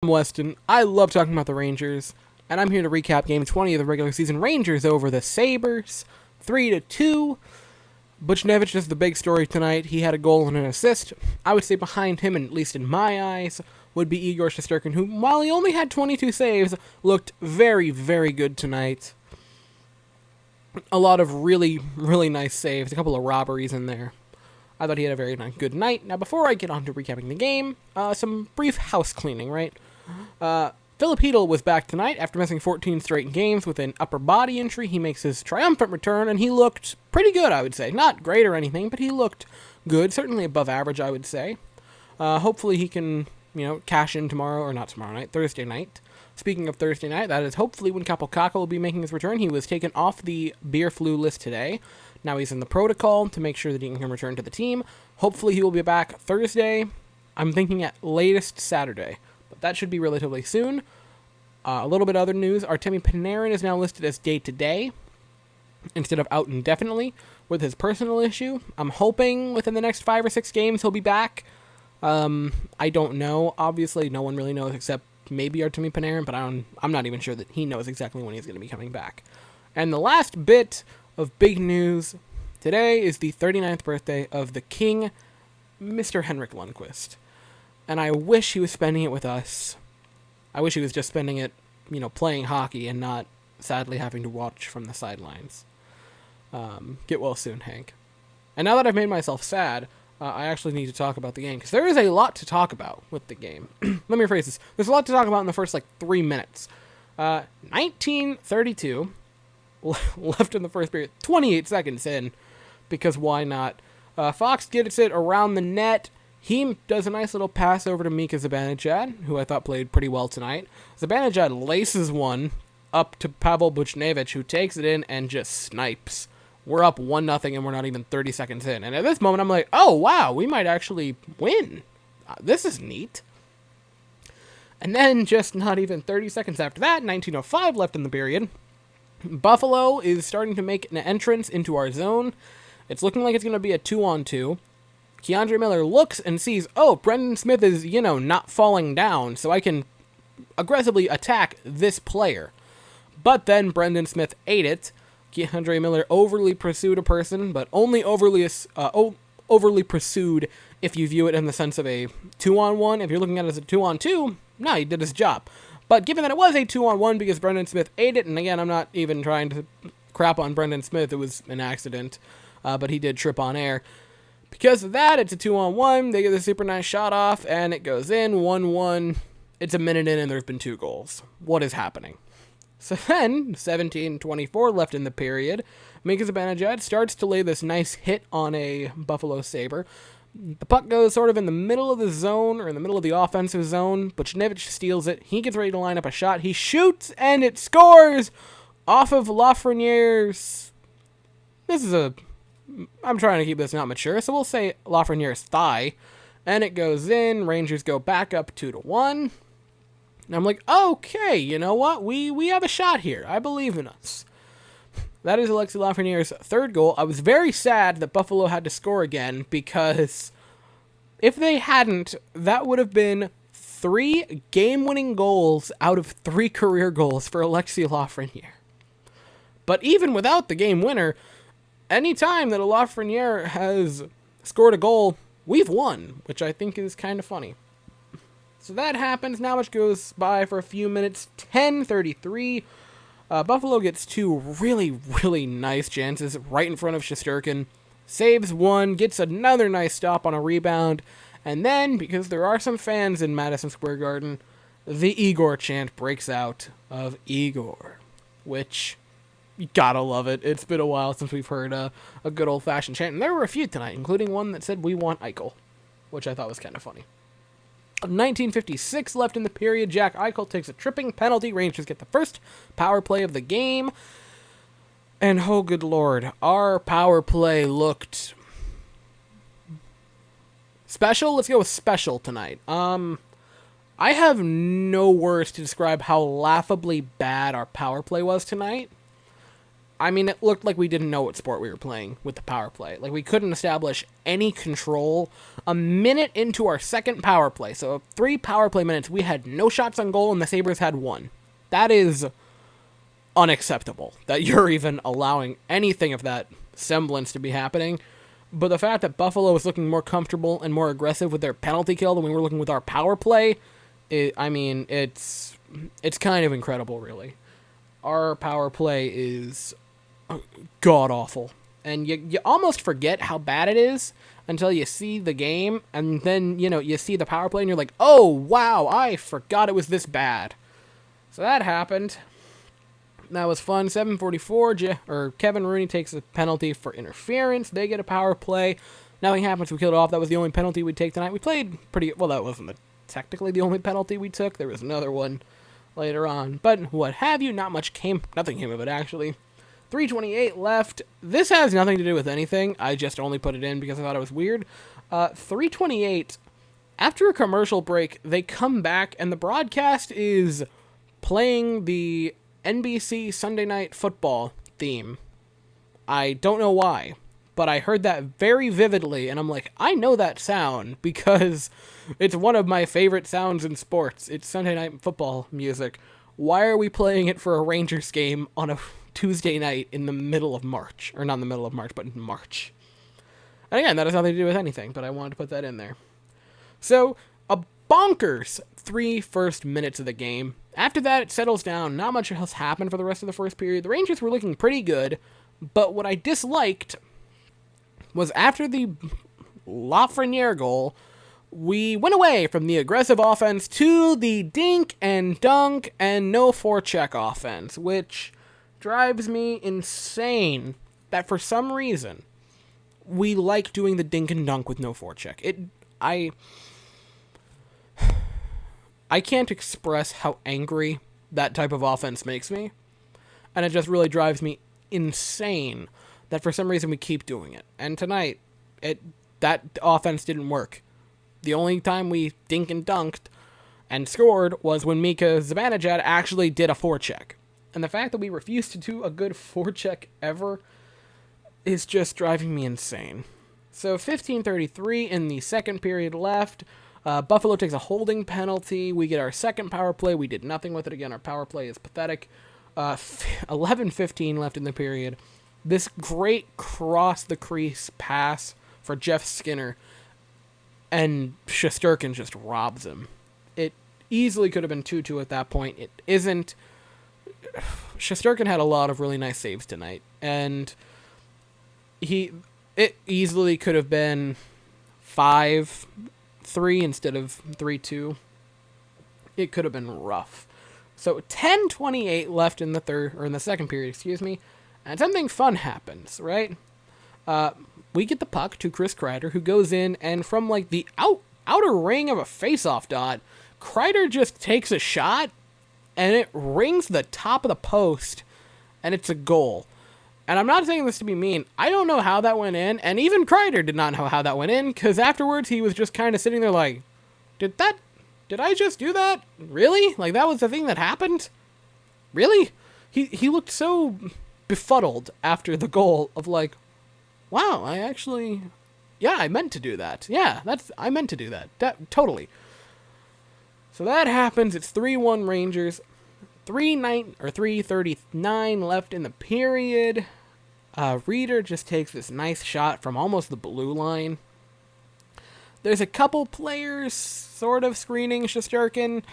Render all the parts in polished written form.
I'm Weston. I love talking about the Rangers, and I'm here to recap Game 20 of the regular season. Rangers over the Sabres, 3-2. BUCHHHHHH is the big story tonight. He had a goal and an assist. I would say behind him, and at least in my eyes, would be Igor Shesterkin, who, while he only had 22 saves, looked very, very good tonight. A lot of really, really nice saves. A couple of robberies in there. I thought he had a very good night. Now, before I get on to recapping the game, some brief house cleaning, right? Philip Hedl was back tonight after missing 14 straight games with an upper body injury. He makes his triumphant return, and he looked pretty good, I would say. Not great or anything, but he looked good. Certainly above average, I would say. Hopefully he can, cash in tomorrow, or not tomorrow night, Thursday night. Speaking of Thursday night, that is hopefully when Kaapo Kakko will be making his return. He was taken off the beer flu list today. Now he's in the protocol to make sure that he can return to the team. Hopefully he will be back Thursday. I'm thinking at latest Saturday, but that should be relatively soon. A little bit of other news. Artemi Panarin is now listed as day-to-day instead of out indefinitely with his personal issue. I'm hoping within the next 5 or 6 games he'll be back. I don't know. Obviously, no one really knows except maybe Artemi Panarin, but I'm not even sure that he knows exactly when he's going to be coming back. And the last bit of big news today is the 39th birthday of the King, Mr. Henrik Lundqvist. And I wish he was spending it with us. I wish he was just spending it, playing hockey and not sadly having to watch from the sidelines. Get well soon, Hank. And now that I've made myself sad, I actually need to talk about the game, because there is a lot to talk about with the game. Let me rephrase this. There's a lot to talk about in the first, 3 minutes. 1932, left in the first period, 28 seconds in, because why not? Fox gets it around the net. He does a nice little pass over to Mika Zibanejad, who I thought played pretty well tonight. Zibanejad laces one up to Pavel Buchnevich, who takes it in and just snipes. We're up 1-0, and we're not even 30 seconds in. And at this moment, I'm like, oh, wow, we might actually win. This is neat. And then, just not even 30 seconds after that, 19:05 left in the period, Buffalo is starting to make an entrance into our zone. It's looking like it's going to be a 2-on-2. Keandre Miller looks and sees, oh, Brendan Smith is, not falling down, so I can aggressively attack this player. But then Brendan Smith ate it. Keandre Miller overly pursued a person, but only overly pursued if you view it in the sense of a 2-on-1. If you're looking at it as a 2-on-2, no, he did his job. But given that it was a 2-on-1 because Brendan Smith ate it, and again, I'm not even trying to crap on Brendan Smith, it was an accident, but he did trip on air. Because of that, it's a 2-on-1, they get a super nice shot off, and it goes in, 1-1. It's a minute in, and there's been 2 goals. What is happening? So then, 17:24 left in the period, Mika Zibanejad starts to lay this nice hit on a Buffalo Sabre. The puck goes sort of in the middle of the zone, or in the middle of the offensive zone. Buchnevich steals it. He gets ready to line up a shot. He shoots, and it scores off of Lafreniere's... I'm trying to keep this not mature, so we'll say Lafreniere's thigh. And it goes in. Rangers go back up 2-1. And I'm like, okay, you know what? We have a shot here. I believe in us. That is Alexis Lafreniere's 3rd goal. I was very sad that Buffalo had to score again, because if they hadn't, that would have been 3 game-winning goals out of 3 career goals for Alexis Lafreniere. But even without the game winner, any time that a Lafreniere has scored a goal, we've won, which I think is kind of funny. So that happens. Now much goes by for a few minutes. 10:33. Buffalo gets 2 really, really nice chances right in front of Shesterkin. Saves 1, gets another nice stop on a rebound. And then, because there are some fans in Madison Square Garden, the Igor chant breaks out of Igor. Which, you gotta love it. It's been a while since we've heard a good old-fashioned chant. And there were a few tonight, including one that said, "We want Eichel," which I thought was kind of funny. 19:56 left in the period. Jack Eichel takes a tripping penalty. Rangers get the first power play of the game. And oh good lord, our power play looked special. Let's go with special tonight. I have no words to describe how laughably bad our power play was tonight. I mean, it looked like we didn't know what sport we were playing with the power play. Like, we couldn't establish any control. A minute into our second power play, so 3 power play minutes, we had no shots on goal, and the Sabres had 1. That is unacceptable, that you're even allowing anything of that semblance to be happening. But the fact that Buffalo was looking more comfortable and more aggressive with their penalty kill than we were looking with our power play, it's kind of incredible, really. Our power play is god-awful. And you almost forget how bad it is until you see the game, and then, you see the power play, and you're like, oh, wow, I forgot it was this bad. So that happened. That was fun. 7:44, Kevin Rooney takes a penalty for interference. They get a power play. Nothing happens. We killed it off. That was the only penalty we'd take tonight. We played pretty well. That wasn't technically the only penalty we took. There was another one later on. But what have you? Nothing came of it, actually. 3:28 left. This has nothing to do with anything. I just only put it in because I thought it was weird. 3:28. After a commercial break, they come back, and the broadcast is playing the NBC Sunday Night Football theme. I don't know why, but I heard that very vividly, and I'm like, I know that sound because it's one of my favorite sounds in sports. It's Sunday Night Football music. Why are we playing it for a Rangers game on a Tuesday night in the middle of March? Or not in the middle of March, but in March. And again, that has nothing to do with anything, but I wanted to put that in there. So, a bonkers 3 first minutes of the game. After that, it settles down. Not much else happened for the rest of the first period. The Rangers were looking pretty good, but what I disliked was after the Lafreniere goal, we went away from the aggressive offense to the dink and dunk and no forecheck offense, which drives me insane that for some reason we like doing the dink and dunk with no forecheck. I can't express how angry that type of offense makes me, and it just really drives me insane that for some reason we keep doing it. And tonight, that offense didn't work. The only time we dink and dunked and scored was when Mika Zibanejad actually did a forecheck. And the fact that we refused to do a good forecheck ever is just driving me insane. So 15:33 in the second period left. Buffalo takes a holding penalty. We get our second power play. We did nothing with it. Again, our power play is pathetic. 11:15 left in the period. This great cross-the-crease pass for Jeff Skinner, and Shesterkin just robs him. It easily could have been 2-2 at that point. It isn't. Shesterkin had a lot of really nice saves tonight, and it easily could have been 5-3 instead of 3-2. It could have been rough. So 10:28 left in the second period, and something fun happens, right? We get the puck to Chris Kreider, who goes in, and from like the outer ring of a face-off dot, Kreider just takes a shot, and it rings the top of the post, and it's a goal. And I'm not saying this to be mean. I don't know how that went in, and even Kreider did not know how that went in, because afterwards he was just kind of sitting there like, did I just do that? Really? Like, that was the thing that happened? Really? He looked so befuddled after the goal of like, wow, I meant to do that. Yeah, I meant to do that. Totally. So that happens. It's 3-1 Rangers. 3:39 left in the period. Reeder just takes this nice shot from almost the blue line. There's a couple players sort of screening Shesterkin,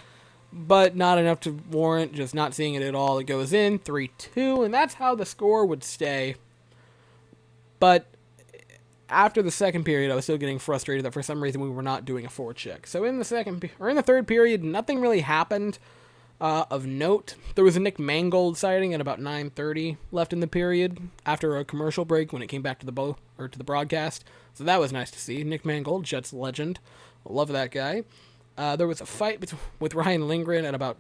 but not enough to warrant just not seeing it at all. It goes in, 3-2, and that's how the score would stay. But after the second period, I was still getting frustrated that for some reason we were not doing a forecheck. So in the third period, nothing really happened of note. There was a Nick Mangold sighting at about 9:30 left in the period after a commercial break when it came back to the broadcast. So that was nice to see. Nick Mangold, Jets legend. Love that guy. There was a fight with Ryan Lindgren at about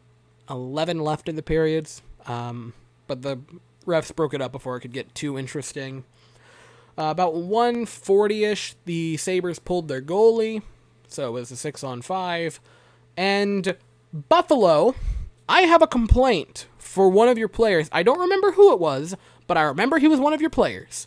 11 left in the periods, but the refs broke it up before it could get too interesting. About 1:40-ish, the Sabres pulled their goalie, so it was a 6-on-5. And Buffalo, I have a complaint for one of your players. I don't remember who it was, but I remember he was one of your players.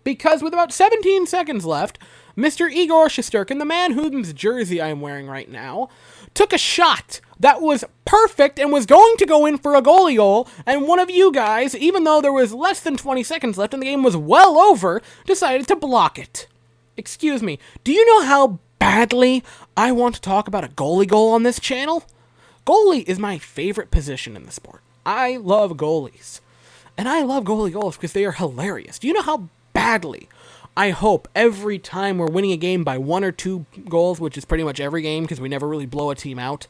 Because with about 17 seconds left, Mr. Igor Shesterkin, the man whose jersey I'm wearing right now, took a shot that was perfect and was going to go in for a goalie goal, and one of you guys, even though there was less than 20 seconds left and the game was well over, decided to block it. Excuse me, do you know how badly I want to talk about a goalie goal on this channel? Goalie is my favorite position in the sport. I love goalies. And I love goalie goals because they are hilarious. Do you know how badly I hope every time we're winning a game by 1 or 2 goals, which is pretty much every game because we never really blow a team out?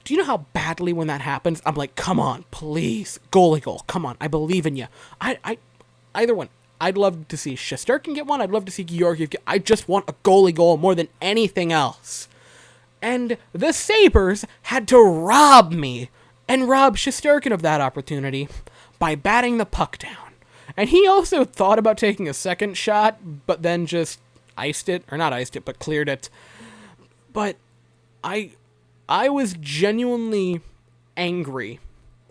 Do you know how badly when that happens, I'm like, come on, please, goalie goal, come on, I believe in you. Either one. I'd love to see Shesterkin get one. I'd love to see Georgiev get. I just want a goalie goal more than anything else. And the Sabres had to rob me and rob Shesterkin of that opportunity by batting the puck down. And he also thought about taking a second shot, but then just iced it, or not iced it, but cleared it. But I was genuinely angry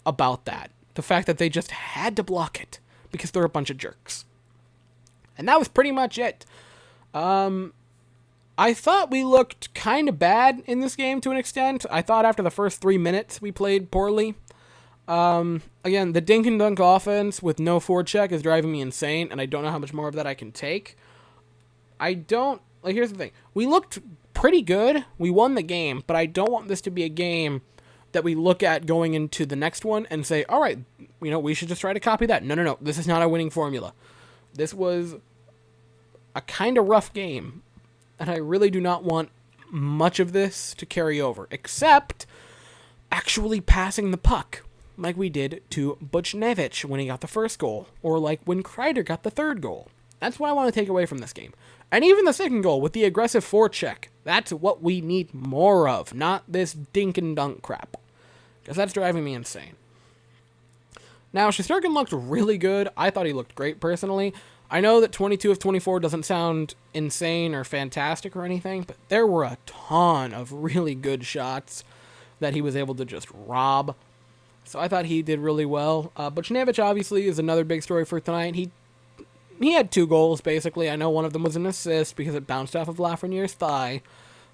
about that. The fact that they just had to block it because they're a bunch of jerks. And that was pretty much it. I thought we looked kind of bad in this game to an extent. I thought after the first 3 minutes we played poorly. Again, the dink and dunk offense with no forecheck is driving me insane, and I don't know how much more of that I can take. Here's the thing. We looked pretty good. We won the game, but I don't want this to be a game that we look at going into the next one and say, all right, we should just try to copy that. No. This is not a winning formula. This was a kind of rough game, and I really do not want much of this to carry over, except actually passing the puck, like we did to BUCHHHHHHH when he got the first goal, or like when Kreider got the third goal. That's what I want to take away from this game. And even the second goal with the aggressive forecheck, that's what we need more of, not this dink and dunk crap, because that's driving me insane. Now, Shesterkin looked really good. I thought he looked great, personally. I know that 22 of 24 doesn't sound insane or fantastic or anything, but there were a ton of really good shots that he was able to just rob. So I thought he did really well. Buchnevich, obviously, is another big story for tonight. He had 2 goals, basically. I know one of them was an assist because it bounced off of Lafreniere's thigh,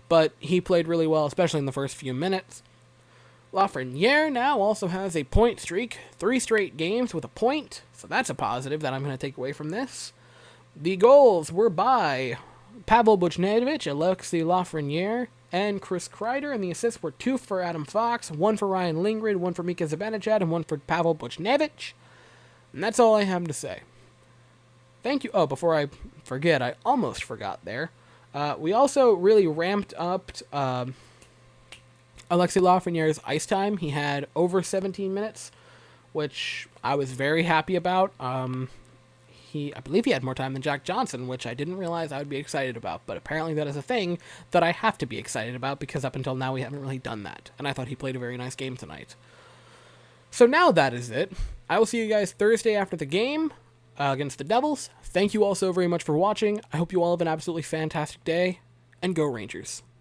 but he played really well, especially in the first few minutes. Lafreniere now also has a point streak, 3 straight games with a point, so that's a positive that I'm going to take away from this. The goals were by Pavel Buchnevich, Alexei Lafreniere, and Chris Kreider, and the assists were 2 for Adam Fox, 1 for Ryan Lindgren, 1 for Mika Zibanejad, and 1 for Pavel Buchnevich. And that's all I have to say. Thank you. Oh, before I forget, I almost forgot there. We also really ramped up Alexei Lafreniere's ice time. He had over 17 minutes, which I was very happy about. I believe he had more time than Jack Johnson, which I didn't realize I would be excited about, but apparently that is a thing that I have to be excited about because up until now we haven't really done that, and I thought he played a very nice game tonight. So now that is it. I will see you guys Thursday after the game against the Devils. Thank you all so very much for watching. I hope you all have an absolutely fantastic day, and go Rangers.